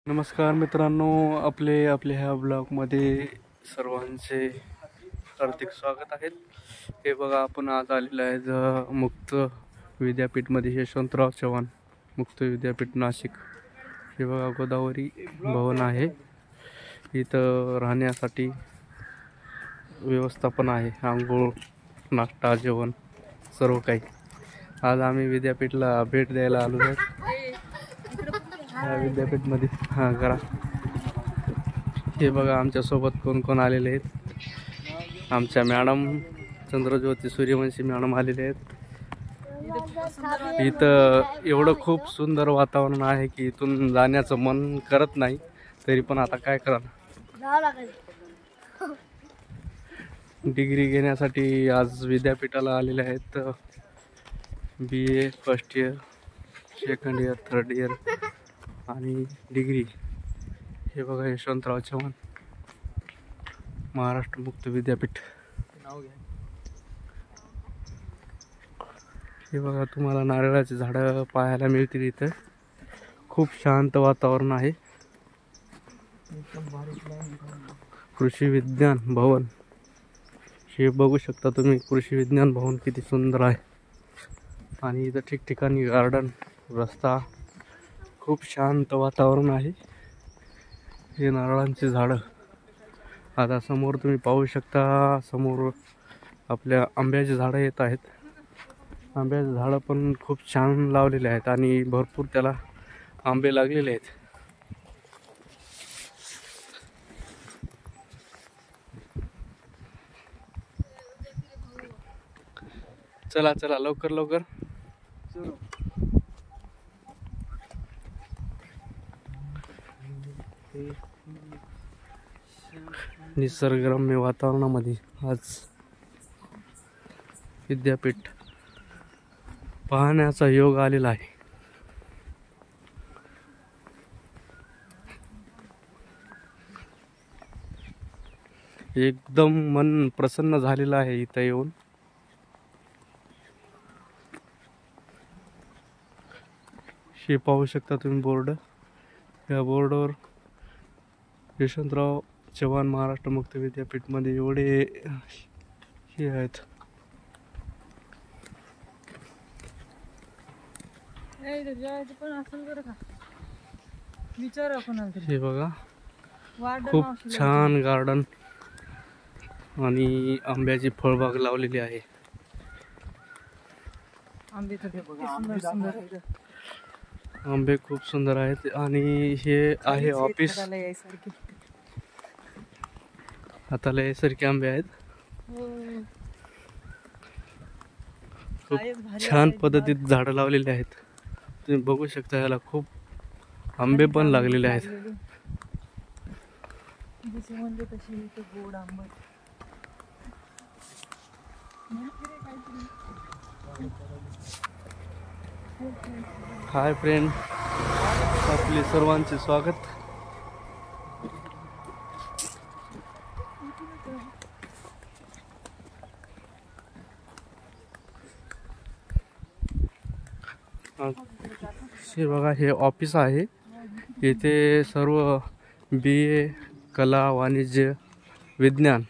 नमस्कार मित्रांनो, आपले ह्या ब्लॉगमध्ये सर्वांचे हार्दिक स्वागत आहे। हे बघा, आपण आज आलेलो आहे मुक्त विद्यापीठमध्ये, यशवंतराव चव्हाण मुक्त विद्यापीठ नाशिक। हे बघा, गोदावरी भवन आहे, इथं राहण्यासाठी व्यवस्थापन आहे, आंघोळ नाश्ता जेवण सर्व काही। आज आम्ही विद्यापीठला भेट द्यायला आलो आहे। विद्यापीठमध्ये करा। हे बघा, आमच्या सोबत कोण कोण आलेले आहेत। आमच्या मॅडम चंद्रज्योती सूर्यवंशी मॅडम आलेले आहेत। इथं एवढं खूप सुंदर वातावरण आहे की इथून जाण्याचं मन करत नाही, तरी पण आता काय करा, डिग्री घेण्यासाठी आज विद्यापीठाला आलेले आहेत। BA first year, second year, third year आणि डिग्री। हे बघा, यशवंतराव चव्हाण महाराष्ट्र मुक्त विद्यापीठ। हे बघा, तुम्हाला नारळाची झाडं पाहायला मिळतील इथं। खूप शांत वातावरण आहे। कृषी विज्ञान भवन, हे बघू शकता तुम्ही, कृषी विज्ञान भवन किती सुंदर आहे। आणि इथं ठिकठिकाणी गार्डन, रस्ता, खूप शांत वातावरण आहे। हे नारळांची झाडं, आता समोर तुम्ही पाहू शकता, समोर आपल्या आंब्याची झाडं येत आहेत। आंब्याची झाडं पण खूप छान लावलेले आहेत आणि भरपूर त्याला आंबे लागलेले आहेत। चला चला, लवकर लवकर। निसर्गरम्य वातावरणामध्ये आज विद्यापीठ पाहण्याचा योग आलेला आहे। एकदम मन प्रसन्न झालेलं आहे इथं येऊन। हे पाहू शकता तुम्ही बोर्ड, या बोर्डवर यशवंतराव चव्हाण महाराष्ट्र मुक्त विद्यापीठमध्ये एवढे हे आहेत। हे बघा, खूप छान गार्डन आणि आंब्याची फळबाग लावलेली आहे। आंबे खूप सुंदर आहेत आणि हे आहे ऑफिस। हाताला यासारखे आंबे आहेत। खूप छान पद्धतीत झाडं लावलेली आहेत, तुम्ही बघू शकता। याला खूप आंबे पण लागलेले आहेत। हाय फ्रेंड, आपले सर्वांचे स्वागत। हे बघा, हे ऑफिस आहे। इथे सर्व BA कला, वाणिज्य, विज्ञान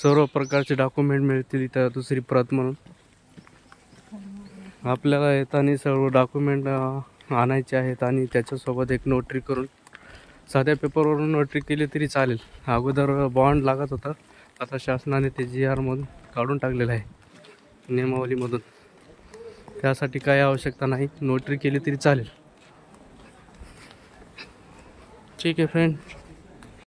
सर्व प्रकारचे डॉक्युमेंट मिळतील इथं दुसरी प्रत म्हणून। आपल्याला येताना सर्व डॉक्युमेंट आणायचे आहेत आणि त्याच्यासोबत एक नोटरी करून, साध्या पेपरवरून नोटरी केली तरी चालेल। अगोदर बॉन्ड लागत होता, आता शासनाने ते GR मधून काढून टाकलेलं आहे, नियमावलीमधून। त्यासाठी काही आवश्यकता नाही, नोटरी केली तरी चालेल। ठीक आहे फ्रेंड।